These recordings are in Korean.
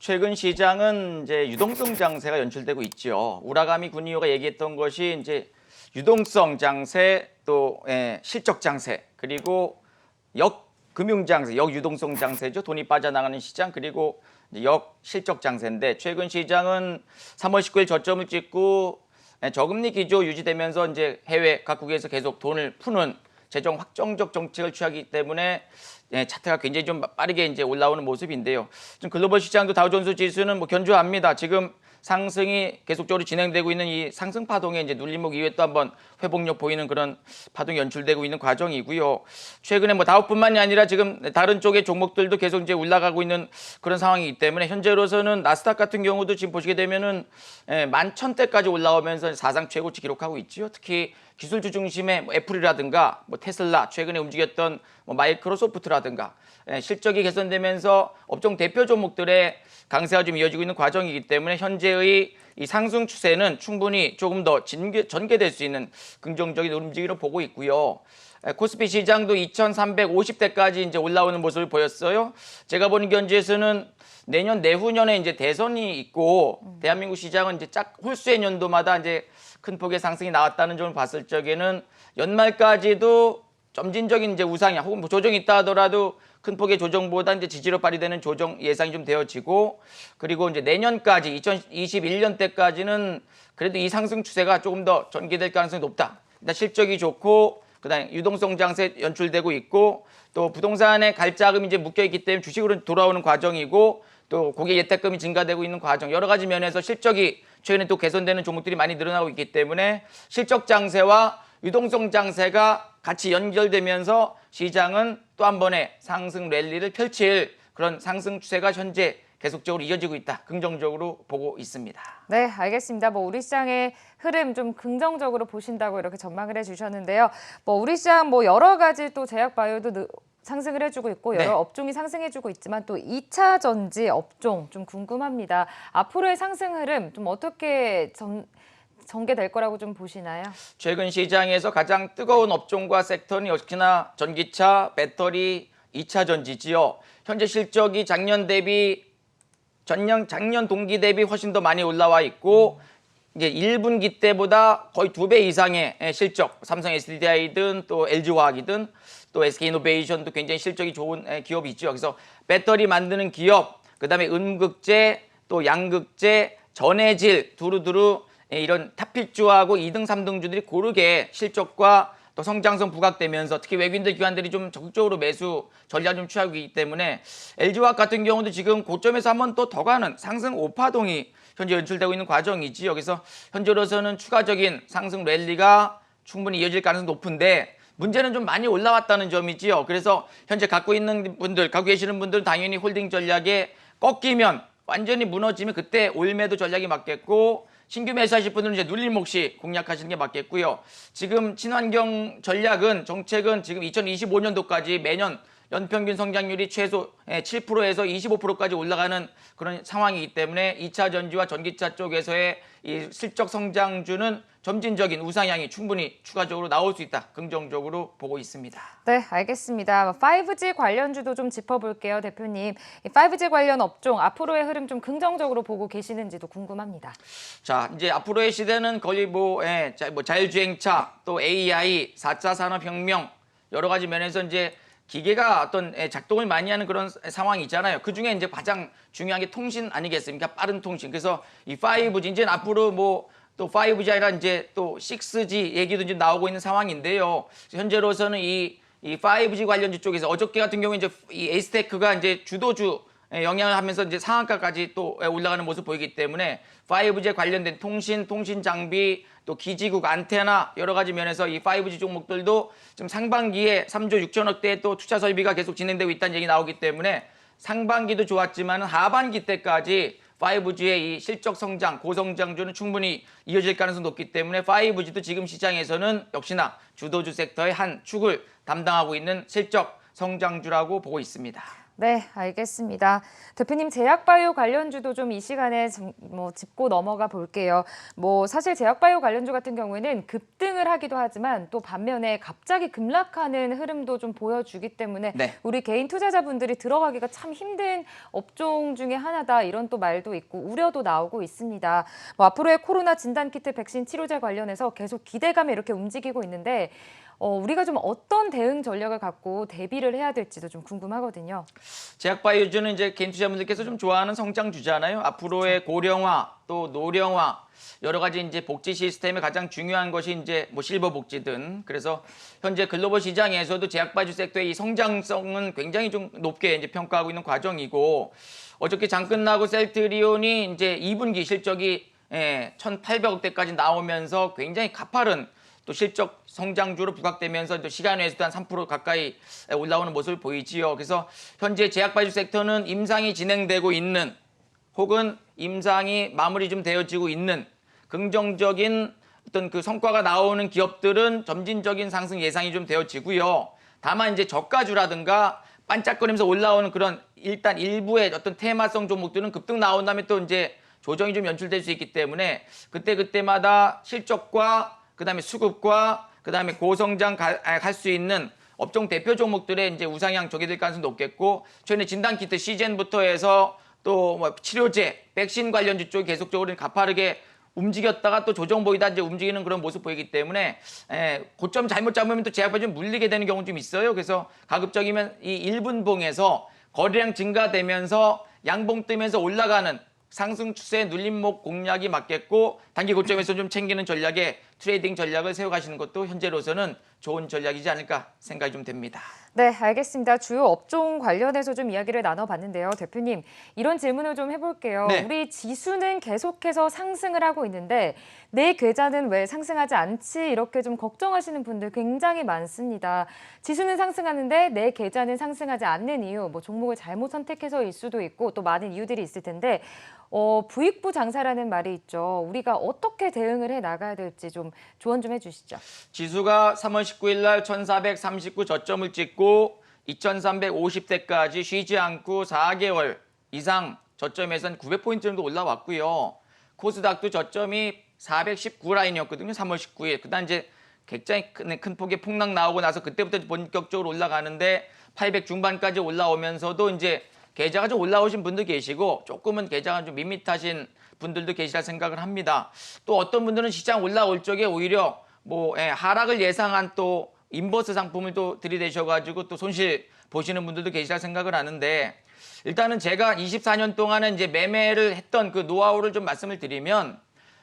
최근 시장은 이제 유동성 장세가 연출되고 있죠. 우라가미 군이오가 얘기했던 것이 이제 유동성 장세 또 실적 장세 그리고 역금융 장세, 역유동성 장세죠. 돈이 빠져나가는 시장 그리고 역실적 장세인데 최근 시장은 3월 19일 저점을 찍고 저금리 기조 유지되면서 이제 해외 각국에서 계속 돈을 푸는 재정 확정적 정책을 취하기 때문에 차트가 굉장히 좀 빠르게 이제 올라오는 모습인데요. 좀 글로벌 시장도 다우존스 지수는 뭐 견조합니다. 지금 상승이 계속적으로 진행되고 있는 이 상승 파동에 이제 눌림목 이후에 또 한번 회복력 보이는 그런 파동이 연출되고 있는 과정이고요. 최근에 뭐 다우뿐만이 아니라 지금 다른 쪽의 종목들도 계속 이제 올라가고 있는 그런 상황이기 때문에 현재로서는 나스닥 같은 경우도 지금 보시게 되면은 11,000대까지 올라오면서 사상 최고치 기록하고 있지요. 특히 기술주 중심의 뭐 애플이라든가 뭐 테슬라, 최근에 움직였던 뭐 마이크로소프트라든가 실적이 개선되면서 업종 대표 종목들의 강세가 좀 이어지고 있는 과정이기 때문에 현재의 이 상승 추세는 충분히 조금 더 전개될 수 있는 긍정적인 움직임으로 보고 있고요. 코스피 시장도 2,350대까지 이제 올라오는 모습을 보였어요. 제가 보는 견지에서는 내년 내후년에 이제 대선이 있고 대한민국 시장은 이제 홀수의 년도마다 이제 큰 폭의 상승이 나왔다는 점을 봤을 적에는 연말까지도 점진적인 이제 우상향 혹은 뭐 조정이 있다 하더라도 큰 폭의 조정보다 이제 지지로 발휘되는 조정 예상이 좀 되어지고 그리고 이제 내년까지 2021년 때까지는 그래도 이 상승 추세가 조금 더 전개될 가능성이 높다. 일단 실적이 좋고 그다음에 유동성 장세 연출되고 있고 또 부동산에 갈자금이 이제 묶여 있기 때문에 주식으로 돌아오는 과정이고 또 고객 예탁금이 증가되고 있는 과정 여러 가지 면에서 실적이 최근에 또 개선되는 종목들이 많이 늘어나고 있기 때문에 실적 장세와 유동성 장세가 같이 연결되면서 시장은 또 한 번의 상승 랠리를 펼칠 그런 상승 추세가 현재 계속적으로 이어지고 있다. 긍정적으로 보고 있습니다. 네, 알겠습니다. 뭐 우리 시장의 흐름 좀 긍정적으로 보신다고 이렇게 전망을 해주셨는데요. 뭐 우리 시장 뭐 여러 가지 또 제약 바이오도 상승을 해주고 있고 여러 업종이 상승해주고 있지만 또 2차 전지 업종 좀 궁금합니다. 앞으로의 상승 흐름 좀 어떻게 전개될 거라고 좀 보시나요? 최근 시장에서 가장 뜨거운 업종과 섹터는 역시나 전기차, 배터리, 2차 전지지요. 현재 실적이 작년 동기 대비 훨씬 더 많이 올라와 있고 이제 1분기 때보다 거의 2배 이상의 실적, 삼성 SDI든 또 LG화학이든 또 SK이노베이션도 굉장히 실적이 좋은 기업이 있죠. 그래서 배터리 만드는 기업, 그다음에 음극재, 또 양극재, 전해질 두루두루 이런 탑픽주하고 2등, 3등주들이 고르게 실적과 또 성장성 부각되면서 특히 외국인들 기관들이 좀 적극적으로 매수 전략을 좀 취하고 있기 때문에 LG화학 같은 경우도 지금 고점에서 한 번 또 더 가는 상승 5파동이 현재 연출되고 있는 과정이지 여기서 현재로서는 추가적인 상승 랠리가 충분히 이어질 가능성이 높은데 문제는 좀 많이 올라왔다는 점이지요. 그래서 현재 갖고 계시는 분들은 당연히 홀딩 전략에 꺾이면 완전히 무너지면 그때 올매도 전략이 맞겠고 신규 매수하실 분들은 이제 눌림목 시 공략하시는 게 맞겠고요. 지금 친환경 정책은 지금 2025년도까지 매년 연평균 성장률이 최소 7%에서 25%까지 올라가는 그런 상황이기 때문에 2차 전지와 전기차 쪽에서의 이 실적 성장주는 점진적인 우상향이 충분히 추가적으로 나올 수 있다. 긍정적으로 보고 있습니다. 네, 알겠습니다. 5G 관련주도 좀 짚어볼게요, 대표님. 이 5G 관련 업종 앞으로의 흐름 좀 긍정적으로 보고 계시는지도 궁금합니다. 자, 이제 앞으로의 시대는 거의 자율주행차, 또 AI, 4차 산업혁명 여러 가지 면에서 이제 기계가 어떤 작동을 많이 하는 그런 상황이 있잖아요. 그 중에 이제 가장 중요한 게 통신 아니겠습니까? 빠른 통신. 그래서 이 5G 이제 앞으로 또 5G 아니라 이제 또 6G 얘기도 이제 나오고 있는 상황인데요. 현재로서는 이 5G 관련주 쪽에서 어저께 같은 경우에 이제 이 에이스테크가 이제 주도주 영향을 하면서 이제 상한가까지 또 올라가는 모습 보이기 때문에 5G에 관련된 통신 장비 또 기지국 안테나 여러 가지 면에서 이 5G 종목들도 지금 상반기에 3조 6천억대의 또 투자 설비가 계속 진행되고 있다는 얘기 나오기 때문에 상반기도 좋았지만 하반기 때까지 5G의 이 실적 성장, 고성장주는 충분히 이어질 가능성이 높기 때문에 5G도 지금 시장에서는 역시나 주도주 섹터의 한 축을 담당하고 있는 실적 성장주라고 보고 있습니다. 네, 알겠습니다. 대표님 제약바이오 관련주도 좀 이 시간에 짚고 넘어가 볼게요. 사실 제약바이오 관련주 같은 경우에는 급등을 하기도 하지만 또 반면에 갑자기 급락하는 흐름도 좀 보여주기 때문에 네. 우리 개인 투자자분들이 들어가기가 참 힘든 업종 중에 하나다 이런 또 말도 있고 우려도 나오고 있습니다. 앞으로의 코로나 진단키트 백신 치료제 관련해서 계속 기대감이 이렇게 움직이고 있는데 우리가 좀 어떤 대응 전략을 갖고 대비를 해야 될지도 좀 궁금하거든요. 제약바이오주는 이제 개인 투자분들께서 좀 좋아하는 성장주잖아요. 앞으로의 고령화 또 노령화 여러 가지 이제 복지 시스템에 가장 중요한 것이 이제 실버 복지든 그래서 현재 글로벌 시장에서도 제약바이오 섹터의 이 성장성은 굉장히 좀 높게 이제 평가하고 있는 과정이고 어저께 장 끝나고 셀트리온이 이제 2분기 실적이 1,800억대까지 나오면서 굉장히 가파른 또 실적 성장주로 부각되면서 또 시간 외에서도 한 3% 가까이 올라오는 모습을 보이지요. 그래서 현재 제약바이오 섹터는 임상이 진행되고 있는 혹은 임상이 마무리 좀 되어지고 있는 긍정적인 어떤 그 성과가 나오는 기업들은 점진적인 상승 예상이 좀 되어지고요. 다만 이제 저가주라든가 반짝거리면서 올라오는 그런 일단 일부의 어떤 테마성 종목들은 급등 나온 다음에 또 이제 조정이 좀 연출될 수 있기 때문에 그때마다 실적과 그다음에 수급과 그다음에 고성장 갈 수 있는 업종 대표 종목들의 이제 우상향 저기될 가능성이 높겠고 최근에 진단키트 시즌부터 해서 또 치료제, 백신 관련주 쪽이 계속적으로 가파르게 움직였다가 또 조정 보이다 이제 움직이는 그런 모습 보이기 때문에 고점 잘못 잡으면 또 제약바이오 좀 물리게 되는 경우 좀 있어요. 그래서 가급적이면 이 1분봉에서 거래량 증가되면서 양봉 뜨면서 올라가는 상승 추세 눌림목 공략이 맞겠고 단기 고점에서 좀 챙기는 전략에 트레이딩 전략을 세워가시는 것도 현재로서는 좋은 전략이지 않을까 생각이 좀 됩니다. 네, 알겠습니다. 주요 업종 관련해서 좀 이야기를 나눠봤는데요. 대표님, 이런 질문을 좀 해볼게요. 네. 우리 지수는 계속해서 상승을 하고 있는데 내 계좌는 왜 상승하지 않지? 이렇게 좀 걱정하시는 분들 굉장히 많습니다. 지수는 상승하는데 내 계좌는 상승하지 않는 이유, 종목을 잘못 선택해서일 수도 있고 또 많은 이유들이 있을 텐데 부익부 장사라는 말이 있죠. 우리가 어떻게 대응을 해 나가야 될지 좀 조언 좀 해주시죠. 지수가 3월 19일 날 1439 저점을 찍고 2350대까지 쉬지 않고 4개월 이상 저점에선 900포인트 정도 올라왔고요. 코스닥도 저점이 419 라인이었거든요. 3월 19일. 그다음 이제 굉장히 큰 폭의 폭락 나오고 나서 그때부터 본격적으로 올라가는데 800 중반까지 올라오면서도 이제 계좌가 좀 올라오신 분도 계시고 조금은 계좌가 좀 밋밋하신 분들도 계시라 생각을 합니다. 또 어떤 분들은 시장 올라올 적에 오히려 하락을 예상한 또 인버스 상품을 또 들이대셔가지고 또 손실 보시는 분들도 계시라 생각을 하는데 일단은 제가 24년 동안은 이제 매매를 했던 그 노하우를 좀 말씀을 드리면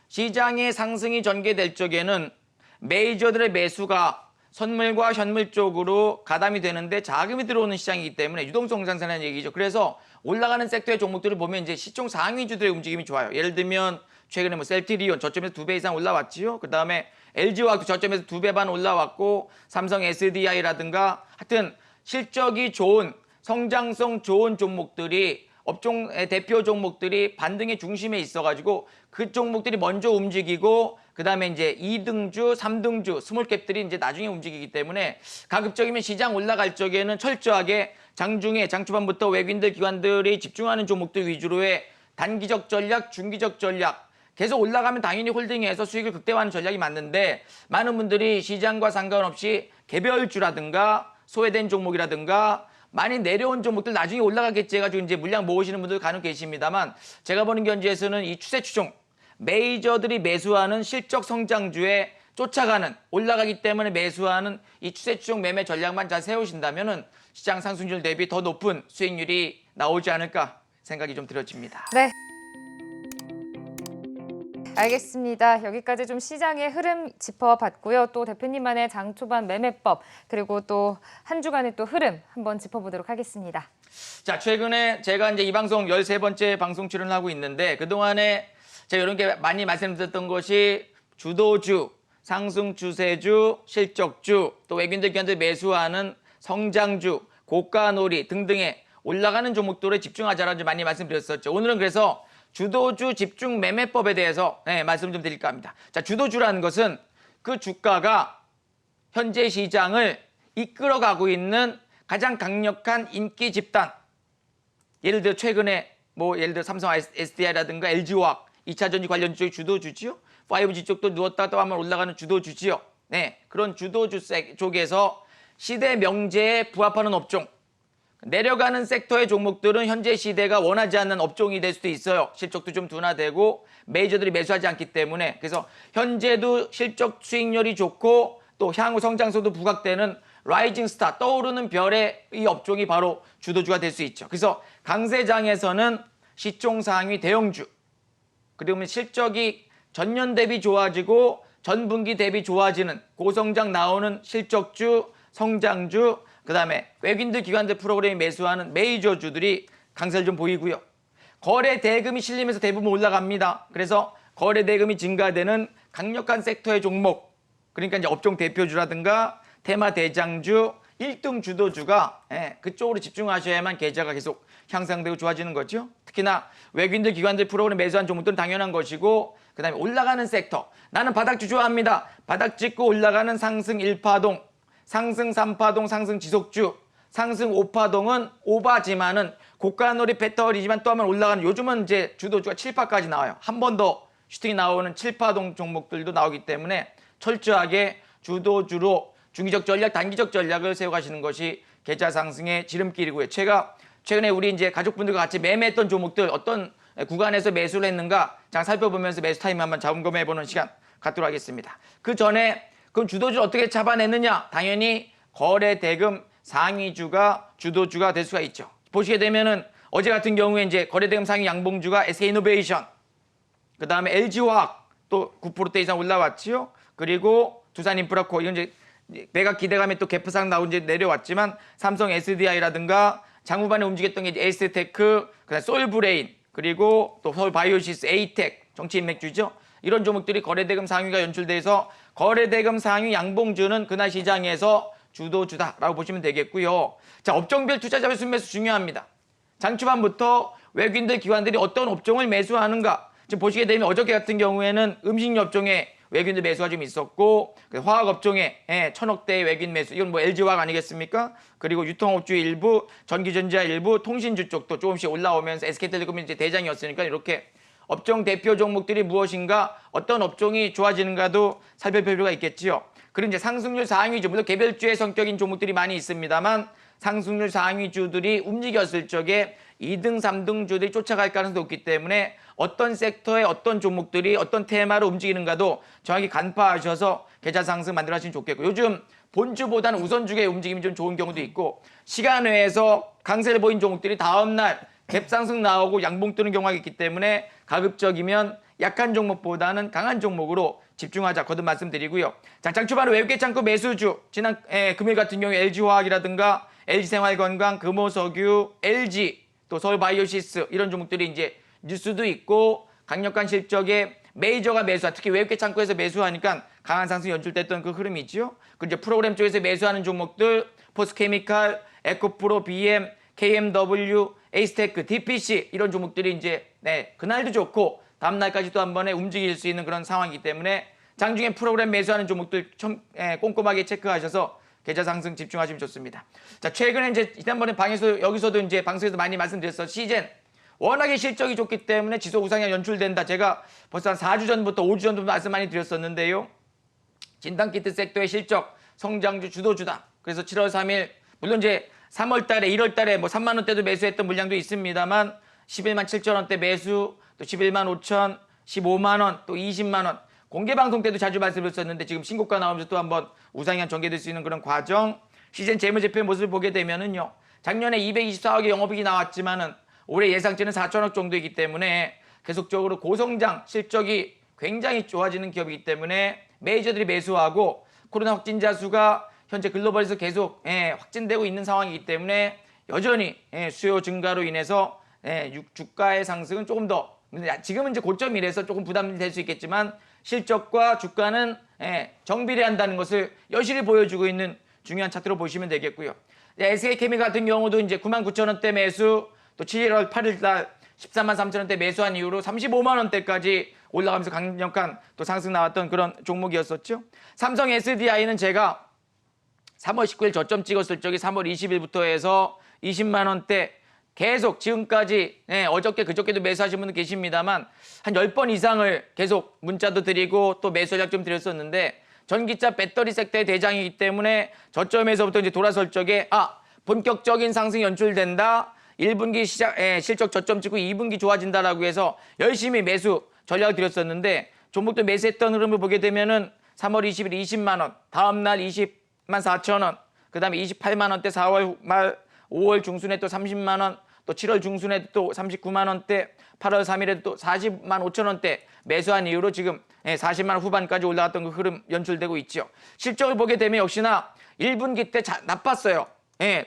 시장의 상승이 전개될 적에는 메이저들의 매수가 선물과 현물 쪽으로 가담이 되는데 자금이 들어오는 시장이기 때문에 유동성 장사라는 얘기죠. 그래서 올라가는 섹터의 종목들을 보면 이제 시총 상위주들의 움직임이 좋아요. 예를 들면 최근에 셀트리온 저점에서 2배 이상 올라왔지요. 그 다음에 LG화학도 저점에서 2배 반 올라왔고 삼성 SDI라든가 하여튼 실적이 좋은 성장성 좋은 종목들이 업종의 대표 종목들이 반등의 중심에 있어가지고 그 종목들이 먼저 움직이고 그 다음에 이제 2등주, 3등주, 스몰캡들이 이제 나중에 움직이기 때문에 가급적이면 시장 올라갈 적에는 철저하게 장중에 장초반부터 외국인들 기관들이 집중하는 종목들 위주로의 단기적 전략, 중기적 전략 계속 올라가면 당연히 홀딩해서 수익을 극대화하는 전략이 맞는데 많은 분들이 시장과 상관없이 개별주라든가 소외된 종목이라든가 많이 내려온 종목들 나중에 올라가겠지 해가지고 이제 물량 모으시는 분들 간혹 계십니다만 제가 보는 견지에서는 이 추세 추종 메이저들이 매수하는 실적 성장주에 쫓아가는 올라가기 때문에 매수하는 이 추세 추종 매매 전략만 잘 세우신다면은 시장 상승률 대비 더 높은 수익률이 나오지 않을까 생각이 좀 들어집니다. 네. 알겠습니다. 여기까지 좀 시장의 흐름 짚어봤고요. 또 대표님만의 장 초반 매매법 그리고 또 한 주간의 또 흐름 한번 짚어보도록 하겠습니다. 자, 최근에 제가 이제 이 방송 13번째 방송 출연을 하고 있는데 그동안에 제가 이런 게 많이 말씀드렸던 것이 주도주, 상승 추세주, 실적주, 또 외국인들 기관들 매수하는 성장주, 고가놀이 등등의 올라가는 종목들에 집중하자라고 많이 말씀드렸었죠. 오늘은 그래서 주도주 집중 매매법에 대해서 말씀 좀 드릴까 합니다. 자, 주도주라는 것은 그 주가가 현재 시장을 이끌어가고 있는 가장 강력한 인기 집단, 예를 들어 최근에 뭐 예를 들어 삼성 SDI라든가 LG화학 2차 전지 관련 쪽이 주도주지요. 5G 쪽도 누웠다 또 한번 올라가는 주도주지요. 네, 그런 주도주 쪽에서 시대 명제에 부합하는 업종, 내려가는 섹터의 종목들은 현재 시대가 원하지 않는 업종이 될 수도 있어요. 실적도 좀 둔화되고 메이저들이 매수하지 않기 때문에. 그래서 현재도 실적 수익률이 좋고 또 향후 성장성도 부각되는 라이징 스타, 떠오르는 별의 이 업종이 바로 주도주가 될 수 있죠. 그래서 강세장에서는 시총 상위 대형주, 그러면 실적이 전년 대비 좋아지고 전분기 대비 좋아지는 고성장 나오는 실적주, 성장주, 그다음에 외국인들 기관들 프로그램이 매수하는 메이저주들이 강세를 좀 보이고요. 거래 대금이 실리면서 대부분 올라갑니다. 그래서 거래 대금이 증가되는 강력한 섹터의 종목, 그러니까 이제 업종 대표주라든가 테마 대장주, 1등 주도주가 그쪽으로 집중하셔야만 계좌가 계속 향상되고 좋아지는 거죠. 특히나 외국인들 기관들 프로그램 매수한 종목들은 당연한 것이고, 그다음에 올라가는 섹터. 나는 바닥주 좋아합니다. 바닥 찍고 올라가는 상승 1파동, 상승 3파동, 상승 지속주, 상승 5파동은 오바지만은 고가놀이 배터리지만 또 한번 올라가는, 요즘은 이제 주도주가 7파까지 나와요. 한 번 더 슈팅이 나오는 7파동 종목들도 나오기 때문에 철저하게 주도주로 중기적 전략, 단기적 전략을 세워가시는 것이 계좌 상승의 지름길이고요. 제가 최근에 우리 이제 가족분들과 같이 매매했던 종목들 어떤 구간에서 매수를 했는가 장 살펴보면서 매수 타임 한번 점검해보는 시간 갖도록 하겠습니다. 그 전에 그럼 주도주를 어떻게 잡아내느냐? 당연히 거래 대금 상위주가 주도주가 될 수가 있죠. 보시게 되면은 어제 같은 경우에 이제 거래 대금 상위 양봉주가 SK이노베이션, 그 다음에 LG화학 또 9%대 이상 올라왔지요. 그리고 두산인프라코, 이건 이제 매각 기대감에 또 갭상 나온 이제 내려왔지만 삼성 SDI라든가 장후반에 움직였던 게 에이스테크, 그다음 솔브레인, 그리고 또 서울바이오시스, 에이텍, 정치인맥주죠. 이런 종목들이 거래대금 상위가 연출돼서 거래대금 상위 양봉주는 그날 시장에서 주도주다라고 보시면 되겠고요. 자, 업종별 투자자별 순매수 중요합니다. 장초반부터 외국인들 기관들이 어떤 업종을 매수하는가. 지금 보시게 되면 어저께 같은 경우에는 음식료 업종에 외국인들 매수가 좀 있었고, 화학 업종에 1,000억대의 외국인 매수, 이건 뭐 LG화학 아니겠습니까? 그리고 유통업주 일부, 전기전자 일부, 통신주 쪽도 조금씩 올라오면서 SK텔레콤이 이제 대장이었으니까 이렇게 업종 대표 종목들이 무엇인가, 어떤 업종이 좋아지는가도 살펴볼 필요가 있겠지요. 그리고 이제 상승률 상위주, 물론 개별주의 성격인 종목들이 많이 있습니다만 상승률 상위주들이 움직였을 적에 2등, 3등 주들이 쫓아갈 가능성도 높기 때문에 어떤 섹터의 어떤 종목들이 어떤 테마로 움직이는가도 정확히 간파하셔서 계좌 상승 만들어 하시면 좋겠고, 요즘 본주보다는 우선주의 움직임이 좀 좋은 경우도 있고, 시간 외에서 강세를 보인 종목들이 다음날 갭 상승 나오고 양봉 뜨는 경우가 있기 때문에 가급적이면 약한 종목보다는 강한 종목으로 집중하자 거듭 말씀드리고요. 자, 장초반에 외국계 창고 매수주, 지난 금요일 같은 경우에 LG화학이라든가 LG생활건강, 금호석유, LG, 또 서울바이오시스, 이런 종목들이 이제 뉴스도 있고 강력한 실적에 메이저가 매수한, 특히 외국계 창고에서 매수하니까 강한 상승 연출됐던 그 흐름이 있죠. 그리고 이제 프로그램 쪽에서 매수하는 종목들, 포스케미칼, 에코프로, BM, KMW, 에이스테크, DPC, 이런 종목들이 이제 그날도 좋고 다음 날까지 또 한 번에 움직일 수 있는 그런 상황이기 때문에 장중에 프로그램 매수하는 종목들 꼼꼼하게 체크하셔서 계좌 상승 집중하시면 좋습니다. 자, 최근에 이제 지난번에 여기서도 이제 방송에서 많이 말씀드렸어. 시젠 워낙에 실적이 좋기 때문에 지속 우상향 연출된다. 제가 벌써 한 4주 전부터 5주 전부터 말씀 많이 드렸었는데요. 진단키트 섹터의 실적 성장주 주도주다. 그래서 7월 3일 물론 이제 3월 달에 1월 달에 뭐 3만 원대도 매수했던 물량도 있습니다만 11만 7천 원대 매수, 또 11만 5천, 15만 원, 또 20만 원. 공개 방송 때도 자주 말씀드렸었는데 지금 신고가 나오면서 또 한번 우상향 전개될 수 있는 그런 과정. 시즌 재무제표의 모습을 보게 되면은요. 작년에 224억의 영업이익이 나왔지만은 올해 예상치는 4천억 정도이기 때문에 계속적으로 고성장 실적이 굉장히 좋아지는 기업이기 때문에 메이저들이 매수하고 코로나 확진자 수가 현재 글로벌에서 계속 확진되고 있는 상황이기 때문에 여전히 수요 증가로 인해서 주가의 상승은 조금 더, 지금은 이제 고점이라서 조금 부담이 될 수 있겠지만 실적과 주가는 정비례한다는 것을 여실히 보여주고 있는 중요한 차트로 보시면 되겠고요. SK케미 같은 경우도 이제 99,000원대 매수, 또 7월 8일 날 13만 3천원대 매수한 이후로 35만 원대까지 올라가면서 강력한 또 상승 나왔던 그런 종목이었었죠. 삼성 SDI는 제가 3월 19일 저점 찍었을 적에 3월 20일부터 해서 20만 원대 계속 지금까지 어저께 그저께도 매수하신 분들 계십니다만 한 10번 이상을 계속 문자도 드리고 또 매수 전략 좀 드렸었는데 전기차 배터리 섹터의 대장이기 때문에 저점에서부터 이제 돌아설 적에 본격적인 상승이 연출된다. 1분기 실적 저점 찍고 2분기 좋아진다라고 해서 열심히 매수 전략을 드렸었는데 종목도 매수했던 흐름을 보게 되면은 3월 20일 20만 원, 다음 날 20만 4천 원, 그다음에 28만 원대 4월 말 5월 중순에 또 30만 원, 또 7월 중순에 또 39만 원대, 8월 3일에 또 40만 5천 원대 매수한 이후로 지금 40만 원 후반까지 올라갔던 그 흐름 연출되고 있죠. 실적을 보게 되면 역시나 1분기 때 나빴어요.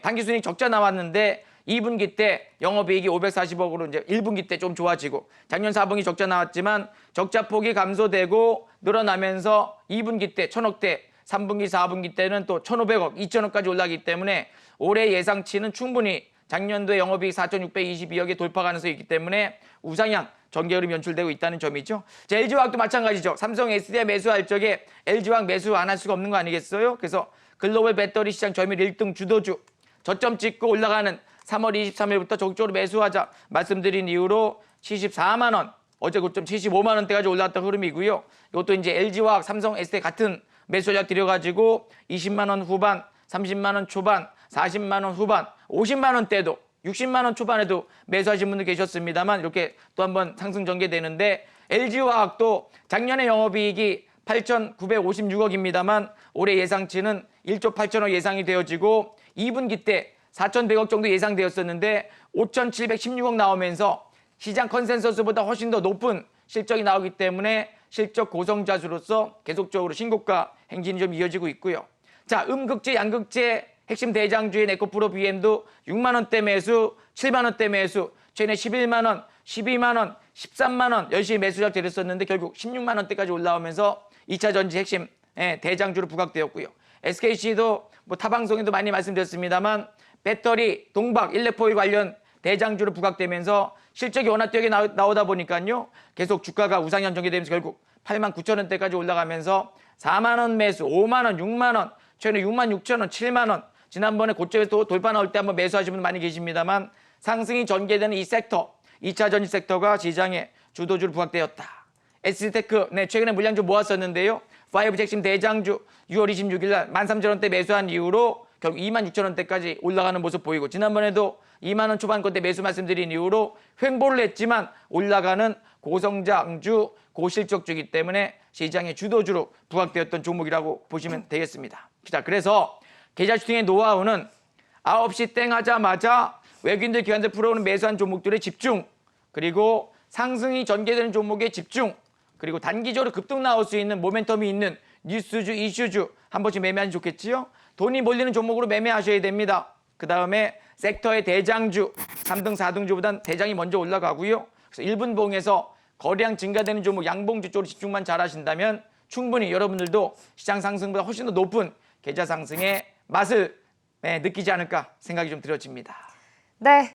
단기 순이익 적자 나왔는데 2분기 때 영업이익이 540억으로 이제 1분기 때 좀 좋아지고 작년 4분기 적자 나왔지만 적자 폭이 감소되고 늘어나면서 2분기 때 1,000억대, 3분기, 4분기 때는 또 1,500억, 2,000억까지 올라가기 때문에 올해 예상치는 충분히 작년도에 영업이익 4,622억에 돌파 가능성이 있기 때문에 우상향 전개 흐름이 연출되고 있다는 점이죠. 자, LG화학도 마찬가지죠. 삼성 SDI 매수할 적에 LG화학 매수 안 할 수가 없는 거 아니겠어요? 그래서 글로벌 배터리 시장 점유율 1등 주도주 저점 찍고 올라가는 3월 23일부터 적극적으로 매수하자 말씀드린 이후로 74만 원, 어제 고점 75만 원대까지 올라왔던 흐름이고요. 이것도 이제 LG화학, 삼성 SDI 같은 매수 전략 들여가지고 20만 원 후반, 30만 원 초반, 40만 원 후반, 50만 원대도 60만 원 초반에도 매수하신 분들 계셨습니다만 이렇게 또 한번 상승 전개되는데 LG화학도 작년에 영업이익이 8,956억입니다만 올해 예상치는 1조 8천억 예상이 되어지고 2분기 때 4,100억 정도 예상되었었는데 5,716억 나오면서 시장 컨센서스보다 훨씬 더 높은 실적이 나오기 때문에 실적 고성자수로서 계속적으로 신고가 행진이 좀 이어지고 있고요. 자, 음극재, 양극재 핵심 대장주인 에코프로 BM도 6만 원대 매수, 7만 원대 매수, 최근에 11만 원, 12만 원, 13만 원 열심히 매수 전략 드렸었는데 결국 16만 원대까지 올라오면서 2차 전지 핵심 대장주로 부각되었고요. SKC도 뭐 타방송에도 많이 말씀드렸습니다만 배터리, 동박, 일렉포일 관련 대장주로 부각되면서 실적이 워낙 뛰게 나오다 보니까요. 계속 주가가 우상향 전개되면서 결국 8만 9천 원대까지 올라가면서 4만 원 매수, 5만 원, 6만 원, 최근에 6만 6천 원, 7만 원. 지난번에 고점에서 또 돌파 나올 때 한번 매수하신 분 많이 계십니다만 상승이 전개되는 이 섹터, 2차 전지 섹터가 시장의 주도주로 부각되었다. ST테크, 최근에 물량 좀 모았었는데요. 5G 핵심 대장주 6월 26일 날 13,000원대 매수한 이후로 결국 26,000원대까지 올라가는 모습 보이고 지난번에도 2만 원 초반권대 매수 말씀드린 이후로 횡보를 했지만 올라가는 고성장주, 고실적주이기 때문에 시장의 주도주로 부각되었던 종목이라고 보시면 되겠습니다. 자, 그래서 계좌 슈팅의 노하우는 9시 땡 하자마자 외국인들 기관들 풀어오는 매수한 종목들의 집중, 그리고 상승이 전개되는 종목의 집중, 그리고 단기적으로 급등 나올 수 있는 모멘텀이 있는 뉴스주, 이슈주 한 번씩 매매하면 좋겠지요. 돈이 몰리는 종목으로 매매하셔야 됩니다. 그 다음에 섹터의 대장주, 3등, 4등주보단 대장이 먼저 올라가고요. 그래서 1분봉에서 거래량 증가되는 종목 양봉주 쪽으로 집중만 잘 하신다면 충분히 여러분들도 시장 상승보다 훨씬 더 높은 계좌 상승의 맛을 느끼지 않을까 생각이 좀 들어집니다. 네,